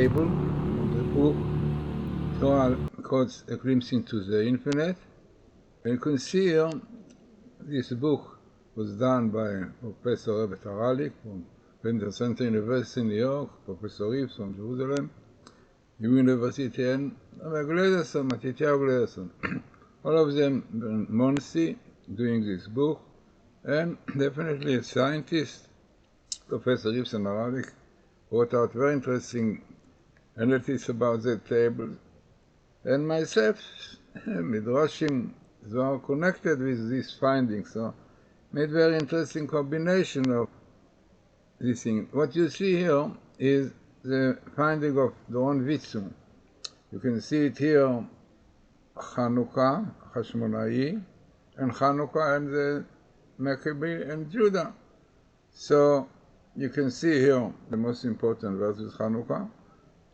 table who calls A Glimpse into the Infinite. And you can see here, this book was done by Professor Rebet Haralik from Penn Center University in New York, Professor Reeves from Jerusalem, University, and Glederson, Matityahu Glederson. All of them in Monsey doing this book, and definitely a scientist, Professor Reeves and Haralik, wrote out very interesting analysis about the table. And myself, Midrashim, are connected with these findings, so made very interesting combination of this thing. What you see here is the finding of Doron Vitzu. You can see it here, Chanukah, Hashmonai, and Chanukah and the Maccabee and Judah. So you can see here the most important verse is Chanukah.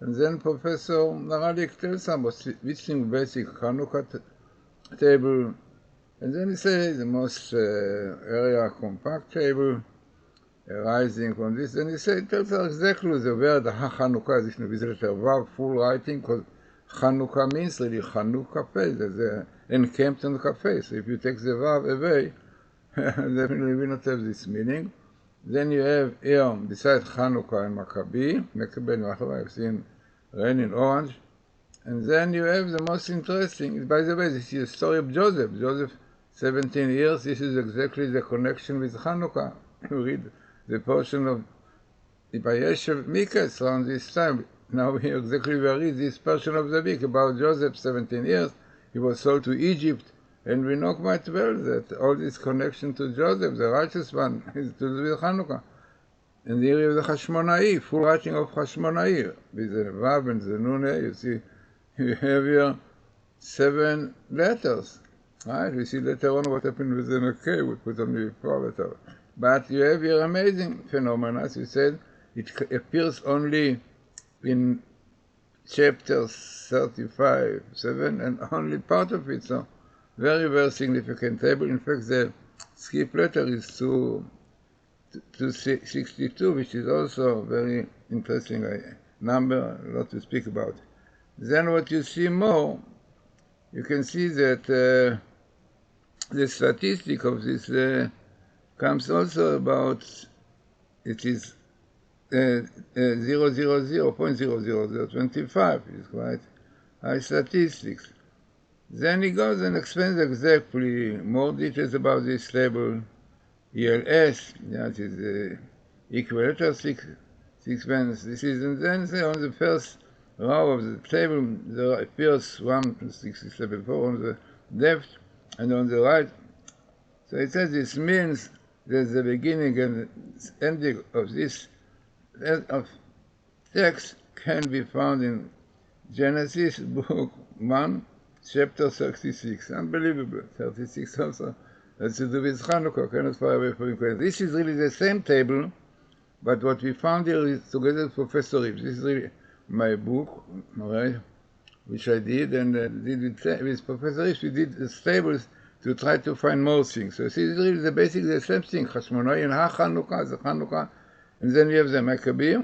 And then Professor Haralik tells us which thing basic Chanukah table. And then he says the most area compact table arising from this. And he tells us exactly the word Chanukah is with letter Vav, full writing, because Chanukah means really Chanukah cafe. There's encamped on the cafe. So if you take the Vav away, definitely will not have this meaning. Then you have here, besides Chanukah and Maccabee and Maccabee, I've seen rain in orange. And then you have the most interesting, by the way, this is the story of Joseph. Joseph, 17 years, this is exactly the connection with Chanukah. You read the portion of Vayeshev Miketz around this time. Now we exactly read this portion of the book about Joseph, 17 years. He was sold to Egypt. And we know quite well that all this connection to Joseph, the righteous one, is to do with Chanukah. And the area of the Hashmonai, full writing of Hashmonai, with the Vav and the Nuneh, you see, you have here 7 letters, right? We see later on what happened with the K, we put only 4 letters. But you have here amazing phenomena, as you said, it appears only in chapter 35, 7, and only part of it, so very, very significant table. In fact, the skip letter is to 62, which is also a very interesting number, a lot to speak about. Then what you see more, you can see that the statistic of this comes also about, it is 0.00025, which is quite high statistics. Then he goes and explains exactly more details about this table, ELS, that is the equilateral sequence. This is, and then on the first row of the table, there appears 167.4 on the left and on the right. So it says this means that the beginning and ending of this text can be found in Genesis book 1, chapter 36. Unbelievable. 36 also. That's to do with Chanukah, cannot far away from Ukraine. This is really the same table, but what we found here is together with Professor Reeves. This is really my book, all right, which I did, and did with Professor Reeves, we did the tables to try to find more things. So this is really basically the same thing, Hashmonai and Ha-Chanukah, the Chanukah, and then you have the Maccabee,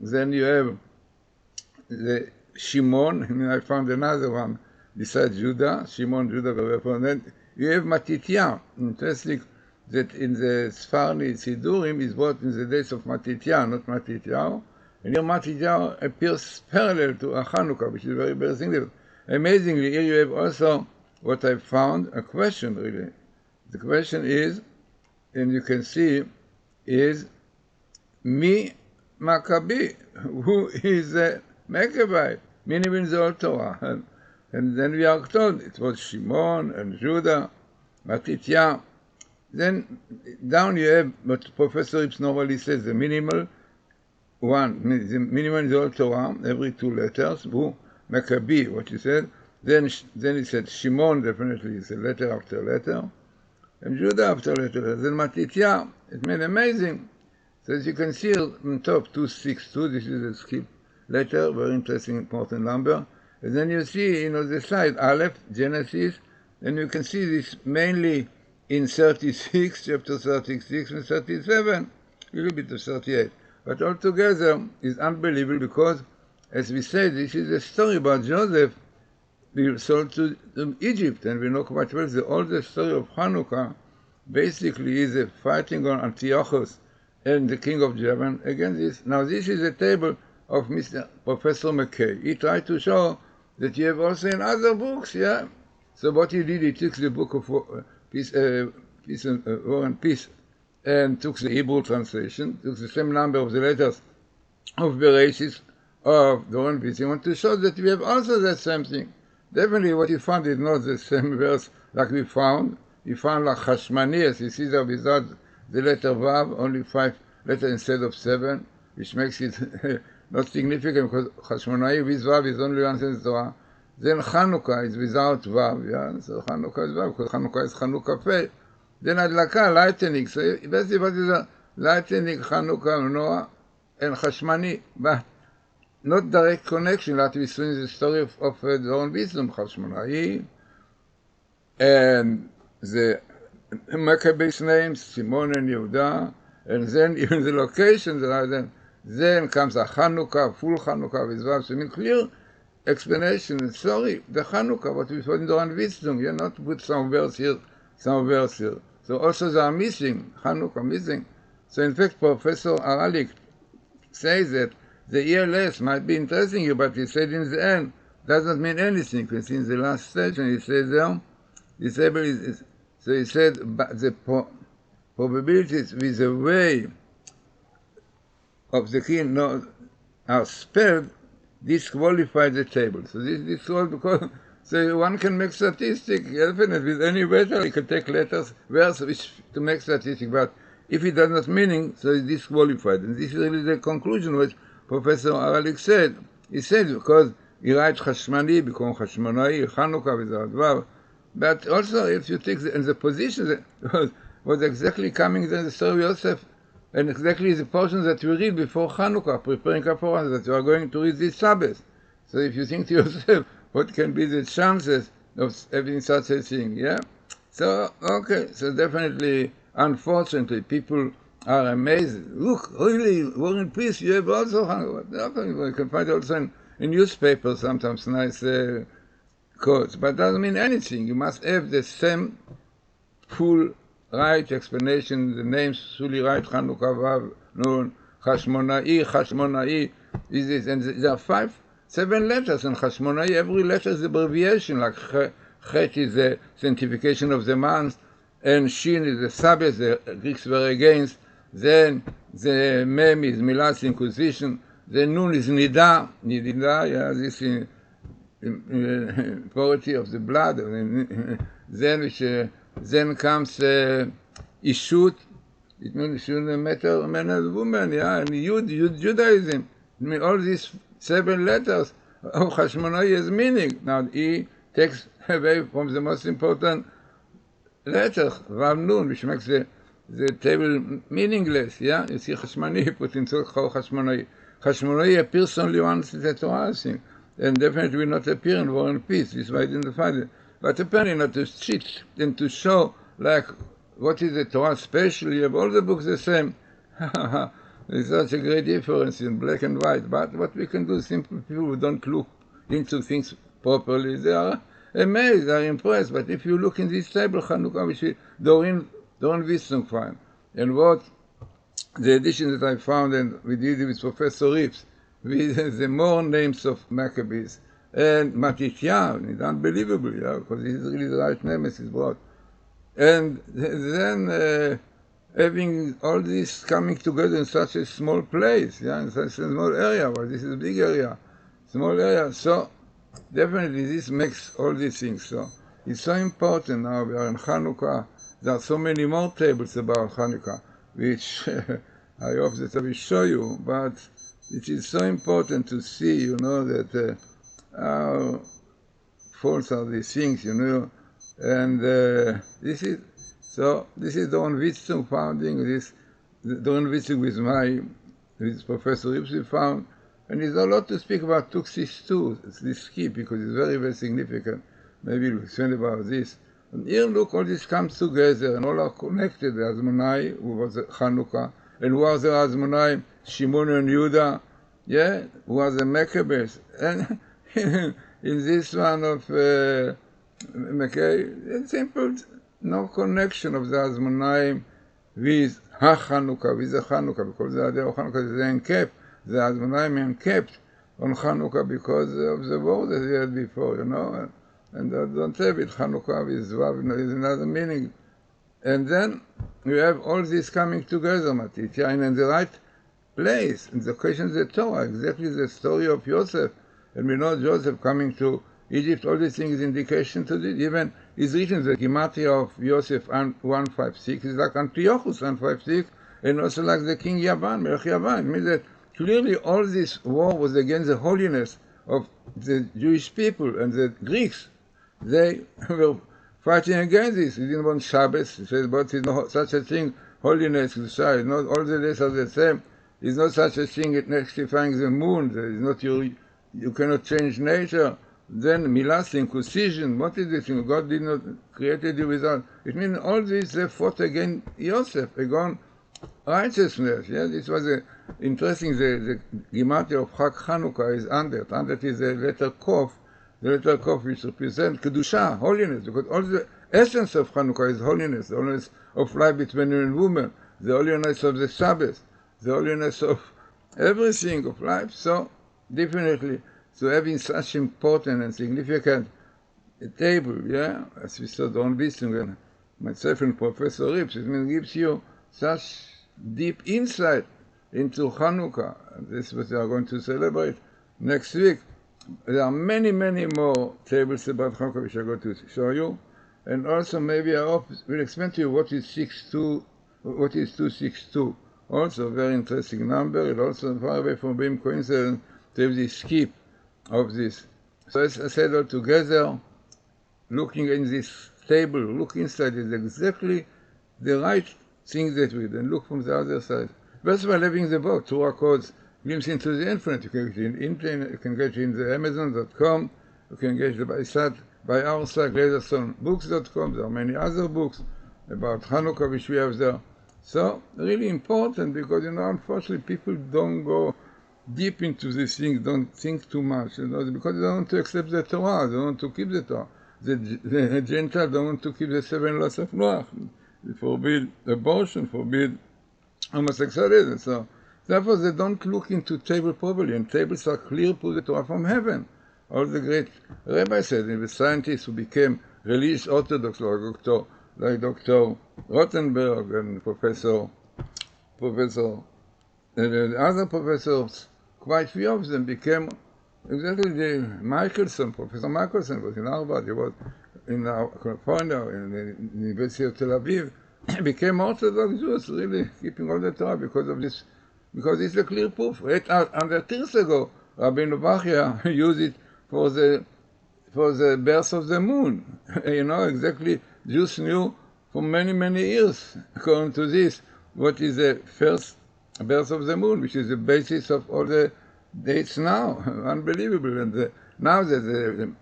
then you have the Shimon, and I found another one besides Judah, Shimon, Judah, and then you have Matityahu. Interesting that in the Sfardi Sidurim is brought in the days of Matityahu, not Matityahu. And here Matityahu appears parallel to Chanukah, which is very, very significant. Amazingly, here you have also what I found, a question really. The question is, and you can see, is Mi Maccabee, who is a Maccabee, meaning in the Old Torah. And then we are told it was Shimon and Judah, Matityahu. Then down you have what Professor Reeves normally says, the minimal one, the minimal in the Old Torah, every 2 letters, who, Maccabee, what he said. Then he said Shimon definitely is a letter after letter, and Judah after letter. Then Matityahu, it made amazing. So as you can see on top 262, this is a skip letter, very interesting, important number. And then you see, the slide, Aleph, Genesis, and you can see this mainly in 36, chapter 36 and 37, a little bit of 38. But altogether, it's unbelievable because as we said, this is a story about Joseph being sold to Egypt, and we know quite well the oldest story of Hanukkah basically is a fighting on Antiochus and the king of Javan against this. Now this is a table of Mr. Professor McKay. He tried to show that you have also in other books, yeah? So what he did, he took the book of War and Peace and took the Hebrew translation, took the same number of the letters of Bereshit of the War and Peace. He wanted to show that we have also that same thing. Definitely what he found is not the same verse like we found. He found like Hashmani, as you see there without the letter Vav, only 5 letters instead of 7, which makes it not significant because Hashmonai with Vav is only one in the Torah. Then Chanukah is without Vav, yeah? So Chanukah is Vav, because Chanukah is Chanukah Peh. Then Adlaka, lightning. So basically what is a lightning, Chanukah, Noah, and Hashmani. But not direct connection, like we saw in the story of the own wisdom, Hashmonai, and the Maccabees names, Simon and Yehuda, and then even the locations are then comes a Chanukah, full Chanukah with Vav. So in clear explanation, sorry, the Chanukah, what we saw in the own wisdom, you're not put some verse here, some verse here. So also they are missing, Chanukah missing. So in fact, Professor Aralik says that the ELS might be interesting you, but he said in the end, doesn't mean anything, because in the last stage, and he says there, disabled is, so he said the probabilities with the way of the key are spelled disqualify the table. So this all because so one can make statistic, definitely with any letter, you can take letters, verse which to make statistic, but if it does not meaning, so it's disqualified. And this is really the conclusion which Professor Aralik said. He said because he writes Hashmani, become Hashmonai, Chanukah without Vav. But also if you take the position that was exactly coming in the story of Yosef, and exactly the portion that we read before Chanukah, preparing for us, that you are going to read this Sabbath. So if you think to yourself, what can be the chances of having such a thing, yeah? So, okay, so definitely, unfortunately, people are amazed. Look, really, War and Peace, you have also Chanukah. Okay, you can find also in newspapers sometimes nice quotes, but doesn't mean anything. You must have the same full right explanation, the names fully right, Chanukah, Vav, Nun, Hashmonai, is this, and there are 7 letters in Hashmonai. Every letter is abbreviation, like Chet is the sanctification of the month, and Shin is the Sabbath, the Greeks were against, then the Mem is Milas Inquisition, the Nun is Nida, yeah, this is purity of the blood, then comes Ishut, it means Ishut, man and woman, yeah, and Judaism. I mean, all these 7 letters of Hashmonai has meaning. Now, he takes away from the most important letter, Vav Nun, which makes the table meaningless, yeah? You see Hashmani put into Hashmonai. Hashmonai appears only once in the Torah, I think, and definitely will not appear in War and Peace. This is why I didn't find it. But apparently not to cheat and to show, like, what is the Torah special? You have all the books the same. There's such a great difference in black and white. But what we can do, simple people who don't look into things properly, they are amazed, they are impressed. But if you look in this table, Chanukah, which is Dorin Wissenfein, and what the edition that I found, and we did it with Professor Reeves, with the more names of Maccabees, and Matityahu, it's unbelievable, yeah, because this is really the right name as it's brought. And then having all this coming together in such a small place, yeah, in such a small area, well, this is a big area, small area, so definitely this makes all these things. So it's so important now, we are in Chanukah, there are so many more tables about Chanukah, which I hope that I will show you, but it is so important to see, you know, that how false are these things, you know, and this is Doron Witzung founding this, Doron Witzung with Professor Ripsi found, and there's a lot to speak about Tuxis too, this key, because it's very, very significant. Maybe we'll explain about this. And here, look, all this comes together, and all are connected. The Azmonai, who was Chanukah, and who are the Azmonai? Shimon and Yehuda, yeah, who was a Maccabees. And in this one of Mackay, it's simple, no connection of the Azmonaim with HaChanukah, with the Chanukah, because the idea of Chanukah is encapped, the Azmonaim encapped on Chanukah because of the word that they had before, you know, and they don't have it. Chanukah with Vav, is another meaning. And then you have all this coming together, Matitya, and in the right place. And the question is the Torah, exactly the story of Yosef. And we know Joseph coming to Egypt, all these things indication to this. Even is written the Gematria of Yosef 156 is like Antiochus 156, and also like the King Yavan, Melech Yavan. It means that clearly all this war was against the holiness of the Jewish people and the Greeks. They were fighting against this. He didn't want Shabbos. He said, but there's no such a thing, holiness, not all the days are the same. There's no such a thing at rectifying the moon. There is not you cannot change nature. Then milas, circumcision, what is this thing? God did not create you without. It means all this they fought against Yosef, against righteousness. Yeah, this was interesting. The Gematria of Chag Chanukah is 100. 100 is the letter Kof. The letter Kof which represents Kedusha, holiness, because all the essence of Chanukah is holiness, the holiness of life between men and women, the holiness of the Sabbath, the holiness of everything of life. So, definitely, so having such important and significant table, yeah, as we saw Don Bissing, myself and Professor Rips, it means gives you such deep insight into Chanukah. And this is what we are going to celebrate next week. There are many, many more tables about Chanukah which I'm going to show you. And also maybe I hope we'll explain to you what is 262. Also a very interesting number. It also far away from being coincident to have this skip of this. So as I said all together, looking in this table, look inside is exactly the right thing that we do, and look from the other side. First of all, having the book, Torah Codes, glimpse into the infinite. You can get it in internet, you can get it in the Amazon.com, you can get it by our site, GlazersonBooks.com. There are many other books about Chanukah which we have there. So, really important because, you know, unfortunately people don't go deep into these things, don't think too much, you know, because they don't want to accept the Torah, they don't want to keep the Torah. The Gentiles don't want to keep the 7 laws of Noach. They forbid abortion, forbid homosexuality. So, therefore, they don't look into table properly, and tables are clear to the Torah from heaven. All the great rabbis said, and the scientists who became religious Orthodox, like Dr. Rothenberg and Professor, and the other professors, quite few of them became exactly the Michelson. Professor Michelson was in Harvard, he was in California, in the University of Tel Aviv, became Orthodox Jews, really keeping all the Torah because of this, because it's a clear proof. 800 years ago, Rabbi Novachia used it for the birth of the moon. You know, exactly, Jews knew for many, many years, according to this, what is the first birth of the moon, which is the basis of all the dates now. Unbelievable. And now that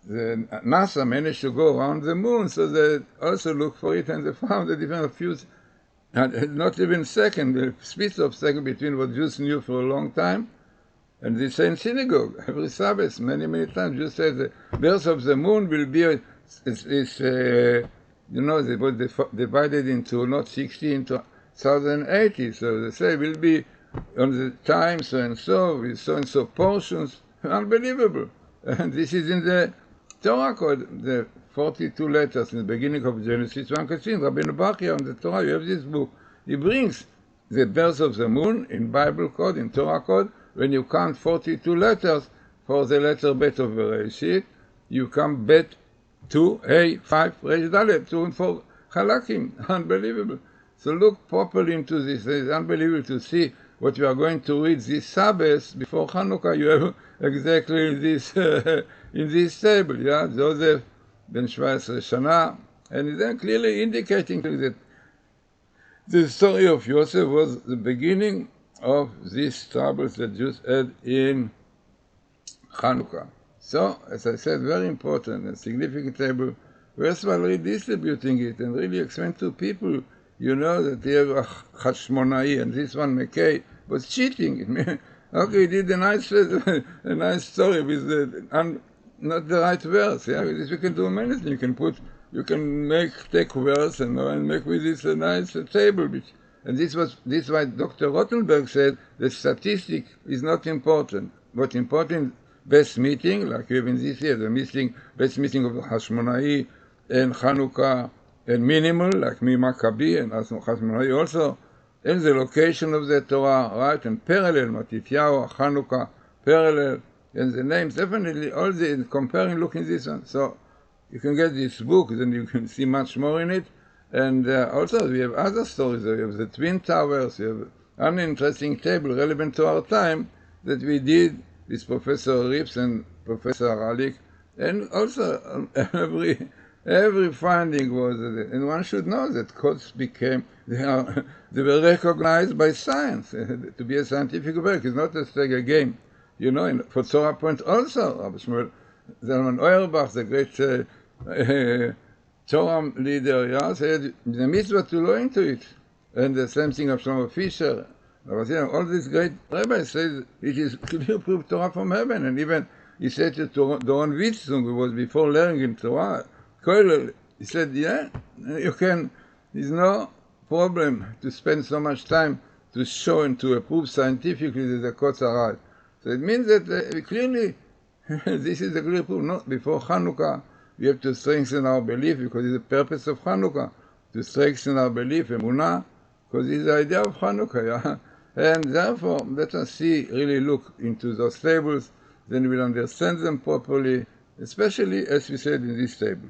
the NASA managed to go around the moon, so they also looked for it, and they found a different fuse, not even second, the split of second between what Jews knew for a long time, and the same synagogue, every Sabbath, many, many times, Jews said the birth of the moon will be, you know, they were divided into not 60, into 1080, so they say will be on the time so and so, with so and so portions. Unbelievable. And this is in the Torah code, the 42 letters in the beginning of Genesis 1:16. Rabbi Novachia on the Torah, you have this book. He brings the birth of the moon in Bible code, in Torah code. When you count 42 letters for the letter Bet of Bereshit, you come Bet 2, A, 5, Resh Dalet, 2 and 4 Halakim. Unbelievable. So look properly into this. It's unbelievable to see what you are going to read this Sabbath before Chanukah. You have exactly this in this table. Yeah, Joseph ben 17 Shana, and then clearly indicating that the story of Yosef was the beginning of these troubles that Jews had in Chanukah. So, as I said, very important and significant table. First of all, redistributing it and really explain to people, you know, that they have a Hashmonai, and this one, Mackay, was cheating. Okay, he did a nice, a nice story with not the right verse. Yeah, with this you can do many things. You can take verse and make with this a nice table. And this why Dr. Rothenberg said the statistic is not important. What's important, best meeting, like even this year, best meeting of Hashmonai and Chanukah, and minimal, like Mi Maccabi and Hashmonai also, and the location of the Torah, right? And parallel, Matityahu, Chanukah, parallel, and the names, definitely, all the comparing, looking this one. So you can get this book, then you can see much more in it. And also, we have other stories. We have the Twin Towers, we have an interesting table relevant to our time that we did with Professor Rips and Professor Ralik. And also, every finding was, and one should know that codes became, they were recognized by science. To be a scientific work is not just like a game. You know, for Torah Point also, Rabbi Shmuel Zalman Auerbach, the great Torah leader, yeah, said the mitzvah to go into it. And the same thing of Shlomo Fisher. All these great rabbis said it is clear proof Torah from heaven. And even he said to Doron Witzung, who was before learning in Torah, he said, yeah, you can, there's no problem to spend so much time to show and to prove scientifically that the quotes are right. So it means that clearly this is a clear proof. No, before Chanukah, we have to strengthen our belief because it's the purpose of Chanukah, to strengthen our belief, emunah, because it's the idea of Chanukah. Yeah? And therefore, let us really look into those tables, then we'll understand them properly, especially as we said in this table.